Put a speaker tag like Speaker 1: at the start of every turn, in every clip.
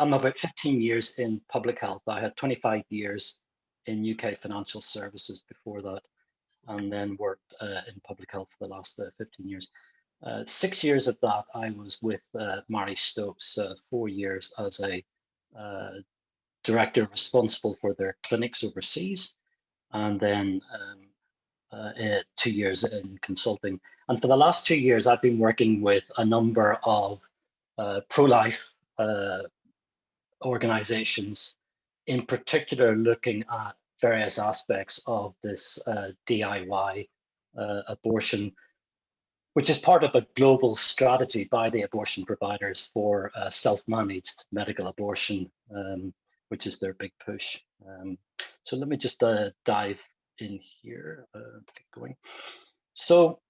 Speaker 1: I'm about 15 years in public health. I had 25 years in UK financial services before that, and then worked in public health for the last 15 years. 6 years of that, I was with Mary Stopes, 4 years as a director responsible for their clinics overseas, and then 2 years in consulting. And for the last 2 years, I've been working with a number of pro-life organizations, in particular looking at various aspects of this DIY abortion, which is part of a global strategy by the abortion providers for self-managed medical abortion, which is their big push. So let me just dive in here, get going. So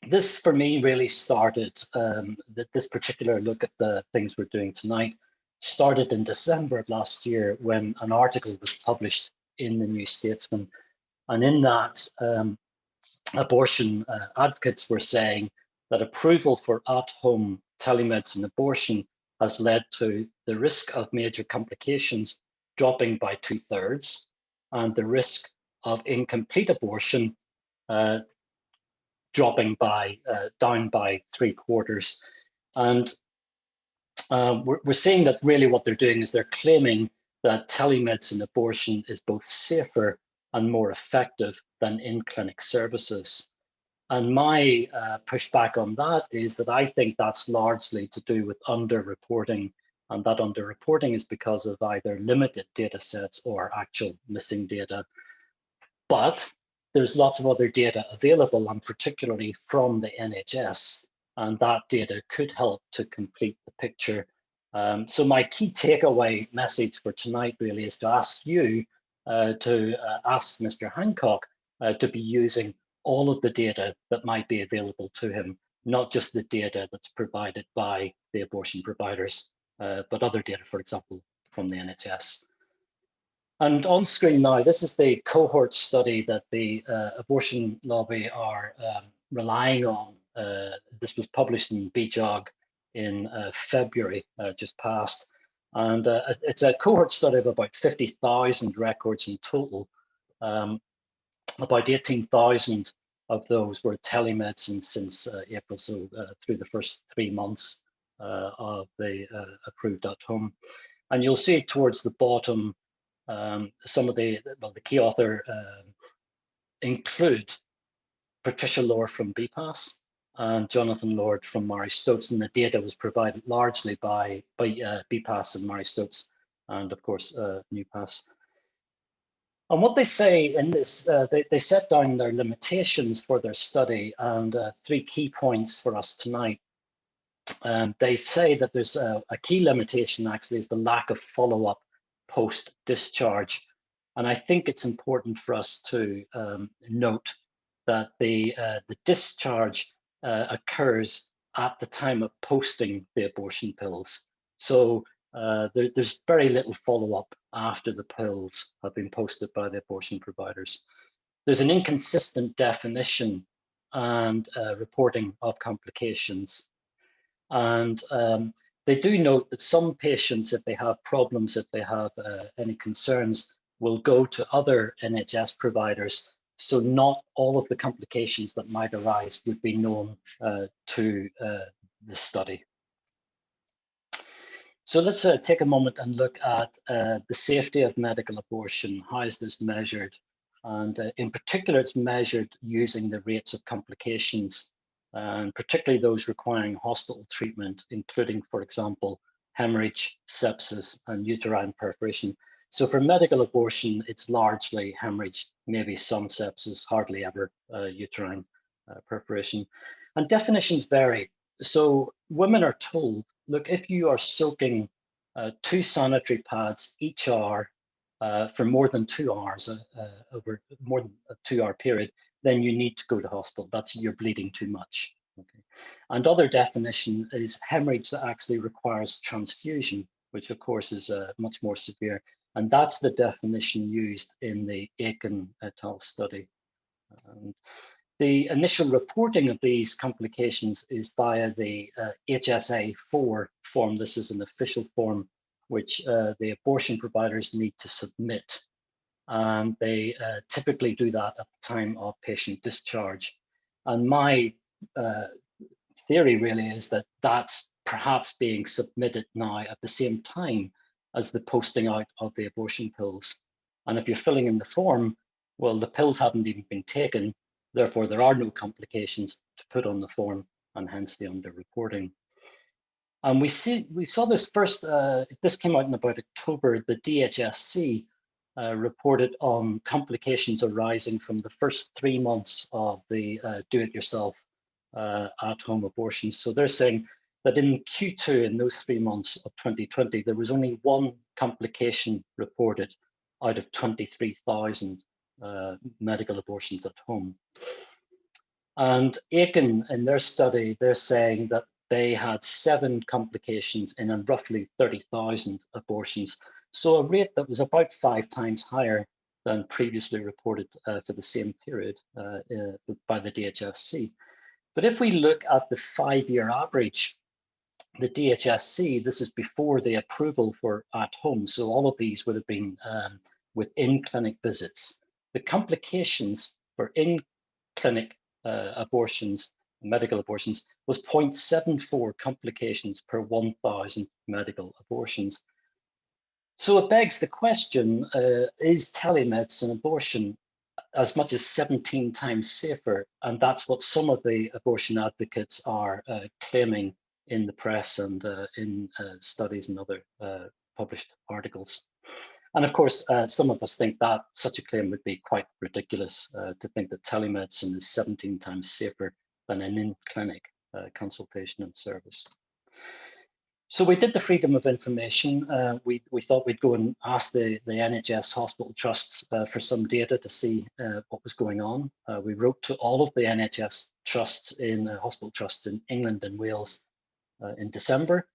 Speaker 1: this for me really started, this particular look at the things we're doing tonight started in December of last year when an article was published in the New Statesman. And in that, abortion advocates were saying that approval for at-home telemedicine abortion has led to the risk of major complications dropping by 2/3 and the risk of incomplete abortion dropping by down by 3/4. And we're seeing that really what they're doing is they're claiming that telemedicine abortion is both safer and more effective than in-clinic services. And my pushback on that is that I think that's largely to do with underreporting, and that underreporting is because of either limited data sets or actual missing data. But there's lots of other data available, and particularly from the NHS, and that data could help to complete the picture. So my key takeaway message for tonight really is to ask you to ask Mr. Hancock to be using all of the data that might be available to him, not just the data that's provided by the abortion providers, but other data, for example, from the NHS. And on screen now, this is the cohort study that the abortion lobby are relying on. This was published in BJOG in February, just past. And it's a cohort study of about 50,000 records in total. About 18,000 of those were telemedicine since April, so through the first 3 months of the approved at home. And you'll see towards the bottom, some of the key author include Patricia Lord from BPAS and Jonathan Lord from Mary Stopes, and the data was provided largely by BPAS and Mary Stopes, and of course NewPass. And what they say in this, they set down their limitations for their study, and 3 key points for us tonight. They say that there's a key limitation actually is the lack of follow-up post-discharge. And I think it's important for us to note that the discharge occurs at the time of posting the abortion pills. So there's very little follow-up after the pills have been posted by the abortion providers. There's an inconsistent definition and reporting of complications. And they do note that some patients, if they have problems, if they have any concerns, will go to other NHS providers. So not all of the complications that might arise would be known to the study. So let's take a moment and look at the safety of medical abortion. How is this measured? And in particular, it's measured using the rates of complications, and particularly those requiring hospital treatment, including, for example, hemorrhage, sepsis, and uterine perforation. So for medical abortion, it's largely hemorrhage, maybe some sepsis, hardly ever uterine perforation. And definitions vary. So women are told, look, if you are soaking 2 sanitary pads each hour for more than 2 hours, over more than a 2-hour period, then you need to go to hospital. That's you're bleeding too much. Okay. And other definition is hemorrhage that actually requires transfusion, which of course is much more severe. And that's the definition used in the Aiken et al. Study. The initial reporting of these complications is via the HSA-4 form. This is an official form which the abortion providers need to submit. And they typically do that at the time of patient discharge. And my theory really is that that's perhaps being submitted now at the same time as the posting out of the abortion pills. And if you're filling in the form, well, the pills haven't even been taken, therefore there are no complications to put on the form, and hence the underreporting. And we saw this first, this came out in about October. The DHSC reported on complications arising from the first 3 months of the do-it-yourself at-home abortions. So they're saying that in Q2, in those 3 months of 2020, there was only one complication reported out of 23,000 medical abortions at home. And Aiken, in their study, they're saying that they had 7 complications in roughly 30,000 abortions. So a rate that was about 5 times higher than previously reported for the same period by the DHSC. But if we look at the 5-year average, the DHSC, this is before the approval for at home. So all of these would have been within clinic visits. The complications for in-clinic abortions, medical abortions, was 0.74 complications per 1,000 medical abortions. So it begs the question, is telemedicine abortion as much as 17 times safer? And that's what some of the abortion advocates are claiming in the press and in studies and other published articles. And of course, some of us think that such a claim would be quite ridiculous, to think that telemedicine is 17 times safer than an in-clinic consultation and service. So we did the freedom of information. We thought we'd go and ask the NHS hospital trusts for some data to see what was going on. We wrote to all of the NHS trusts hospital trusts in England and Wales in December.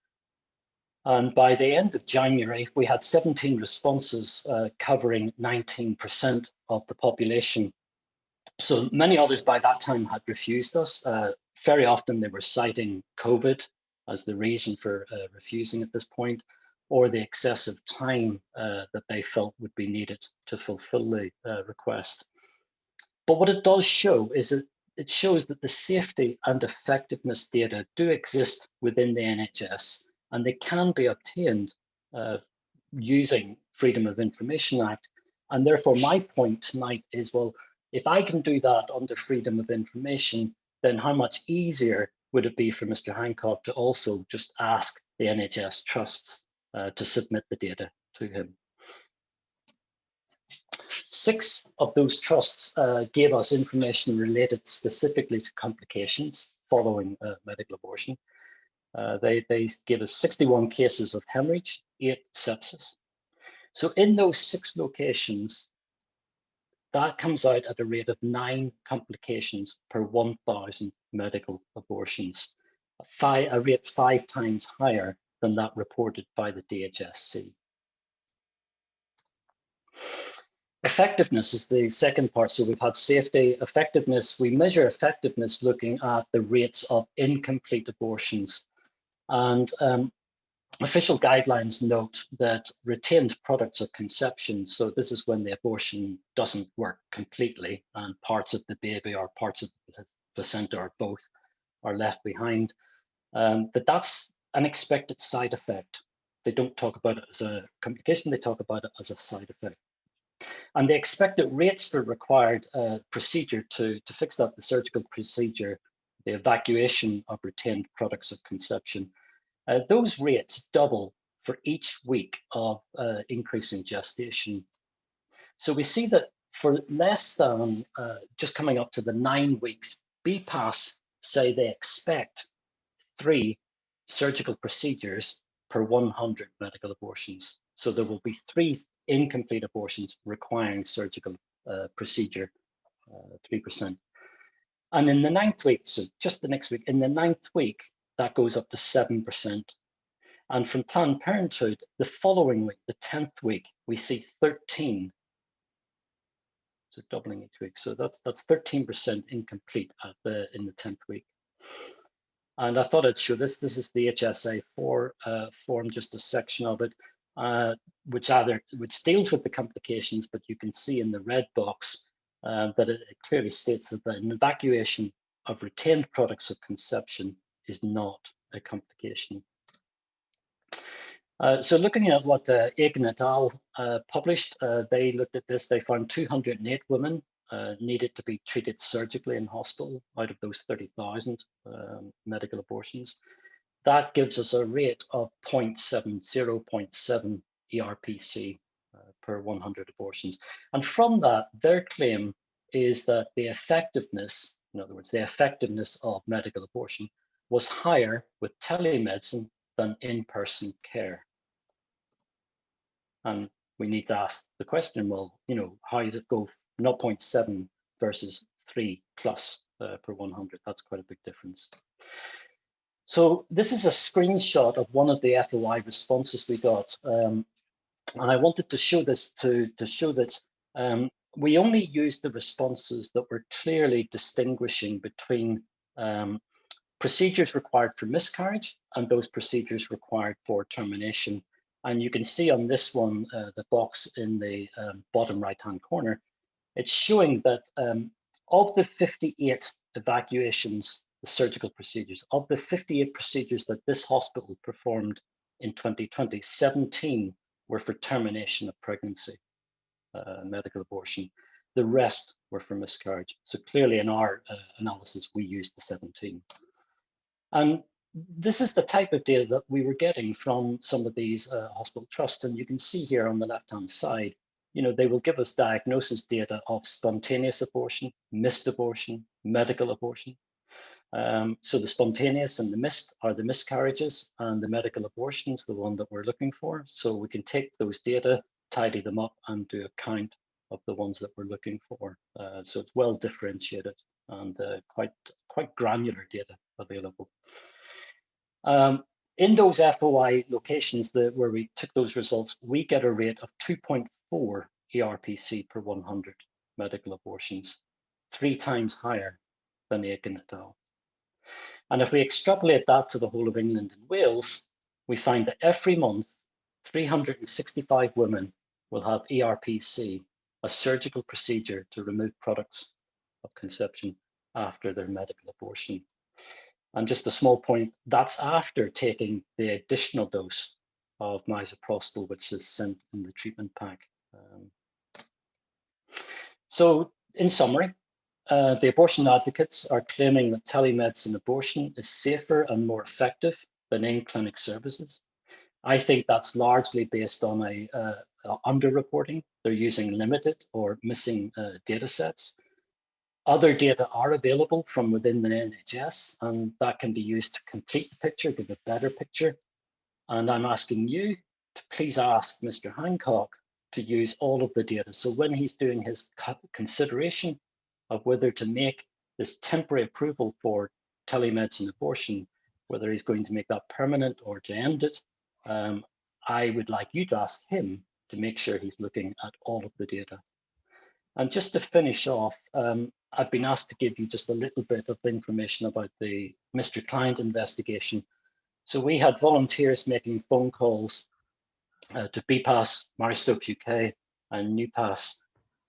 Speaker 1: And by the end of January, we had 17 responses covering 19% of the population. So many others by that time had refused us. Very often they were citing COVID as the reason for refusing at this point, or the excessive time that they felt would be needed to fulfill the request. But what it does show is that it shows that the safety and effectiveness data do exist within the NHS, and they can be obtained using Freedom of Information Act. And therefore, my point tonight is, well, if I can do that under Freedom of Information, then how much easier would it be for Mr. Hancock to also just ask the NHS trusts to submit the data to him? 6 of those trusts gave us information related specifically to complications following medical abortion. They gave us 61 cases of hemorrhage, 8 sepsis. So in those 6 locations, that comes out at a rate of 9 complications per 1,000 medical abortions, a rate 5 times higher than that reported by the DHSC. Effectiveness is the second part. So we've had safety, effectiveness. We measure effectiveness looking at the rates of incomplete abortions. And official guidelines note that retained products of conception, so this is when the abortion doesn't work completely and parts of the baby or parts of the placenta or both are left behind, that's an expected side effect. They don't talk about it as a complication, they talk about it as a side effect. And the expected rates for required procedure to fix that, the surgical procedure, the evacuation of retained products of conception, those rates double for each week of increasing gestation. So we see that for less than just coming up to the 9 weeks, BPAS say they expect 3 surgical procedures per 100 medical abortions. So there will be 3 incomplete abortions requiring surgical procedure, 3%. And in the 9th week, so just the next week, in the 9th week, that goes up to 7%. And from Planned Parenthood, the following week, the 10th week, we see 13. So doubling each week. So that's 13% incomplete in the 10th week. And I thought I'd show this. This is the HSA4 form, just a section of it. which deals with the complications, but you can see in the red box that it clearly states that an evacuation of retained products of conception is not a complication. So looking at what Aiken et al. Published, they looked at this. They found 208 women needed to be treated surgically in hospital out of those 30,000 medical abortions. That gives us a rate of 0.7 ERPC per 100 abortions. And from that, their claim is that the effectiveness, in other words, the effectiveness of medical abortion was higher with telemedicine than in-person care. And we need to ask the question, well, how does it go 0.7 versus 3 plus per 100? That's quite a big difference. So this is a screenshot of one of the FOI responses we got. And I wanted to show this to show that we only used the responses that were clearly distinguishing between procedures required for miscarriage and those procedures required for termination. And you can see on this one, the box in the bottom right-hand corner, it's showing that of the 58 evacuations, the surgical procedures, of the 58 procedures that this hospital performed in 2020, 17 were for termination of pregnancy, medical abortion. The rest were for miscarriage. So clearly in our analysis, we used the 17. And this is the type of data that we were getting from some of these hospital trusts. And you can see here on the left-hand side, they will give us diagnosis data of spontaneous abortion, missed abortion, medical abortion. So the spontaneous and the missed are the miscarriages, and the medical abortion is the one that we're looking for. So we can take those data, tidy them up, and do a count of the ones that we're looking for. So it's well differentiated and quite granular data available. In those FOI locations where we took those results, we get a rate of 2.4 ERPC per 100 medical abortions, 3 times higher than Aiken et al. And if we extrapolate that to the whole of England and Wales, we find that every month, 365 women will have ERPC, a surgical procedure to remove products of conception after their medical abortion. And just a small point, that's after taking the additional dose of misoprostol, which is sent in the treatment pack. So in summary, the abortion advocates are claiming that telemedicine abortion is safer and more effective than in-clinic services. I think that's largely based on a underreporting. They're using limited or missing data sets. Other data are available from within the NHS, and that can be used to complete the picture, give a better picture. And I'm asking you to please ask Mr. Hancock to use all of the data. So when he's doing his consideration of whether to make this temporary approval for telemedicine abortion, whether he's going to make that permanent or to end it, I would like you to ask him to make sure he's looking at all of the data. And just to finish off, I've been asked to give you just a little bit of information about the Mr. Client investigation. So we had volunteers making phone calls to BPAS, Marie Stopes UK, and NewPass.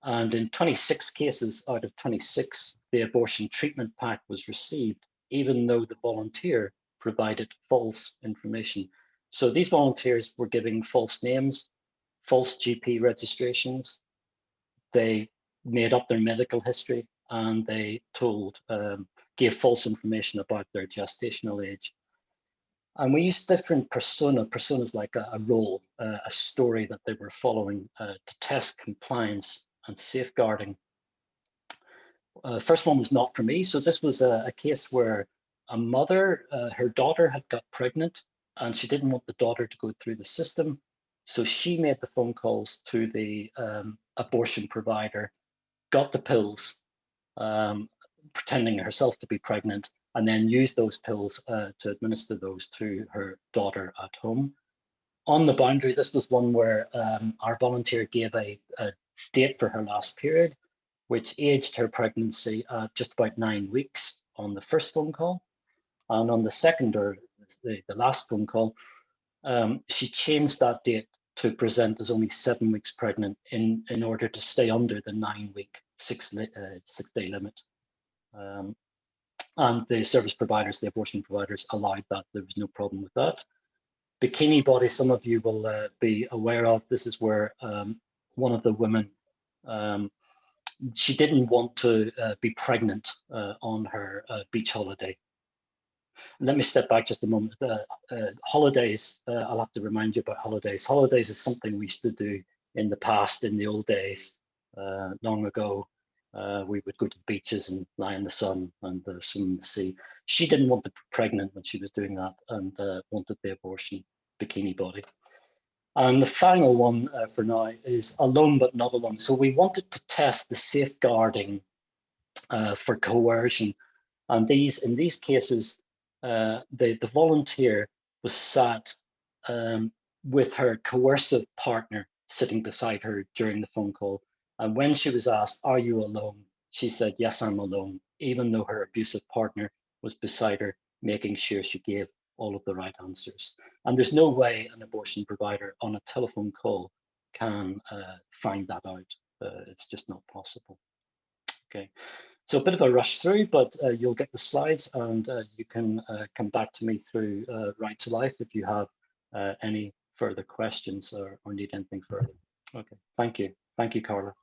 Speaker 1: And in 26 cases out of 26, the abortion treatment pack was received, even though the volunteer provided false information. So these volunteers were giving false names, false GP registrations. They made up their medical history, and they gave false information about their gestational age. And we used different personas like a role, a story that they were following to test compliance and safeguarding. The first one was not for me. So this was a case where a mother, her daughter had got pregnant, and she didn't want the daughter to go through the system. So she made the phone calls to the abortion provider, got the pills, pretending herself to be pregnant, and then used those pills to administer those to her daughter at home. On the boundary, this was one where our volunteer gave a date for her last period, which aged her pregnancy at just about 9 weeks on the first phone call. And on the second, or the last phone call, she changed that date to present as only 7 weeks pregnant in order to stay under the 9-week 6-day limit. And the service providers, the abortion providers, allowed that. There was no problem with that. Bikini body, some of you will be aware of. This is where one of the women, she didn't want to be pregnant on her beach holiday. Let me step back just a moment. Holidays, I'll have to remind you about holidays. Holidays is something we used to do in the past, in the old days, long ago. We would go to the beaches and lie in the sun and swim in the sea. She didn't want to be pregnant when she was doing that and wanted the abortion bikini body. And the final one for now is alone but not alone. So we wanted to test the safeguarding for coercion. And in these cases, the volunteer was sat with her coercive partner sitting beside her during the phone call. And when she was asked, "Are you alone?" she said, "Yes, I'm alone," even though her abusive partner was beside her, making sure she gave all of the right answers. And there's no way an abortion provider on a telephone call can find that out. It's just not possible. Okay. So a bit of a rush through, but you'll get the slides and you can come back to me through Right to Life if you have any further questions or need anything further. Okay, thank you. Thank you, Carla.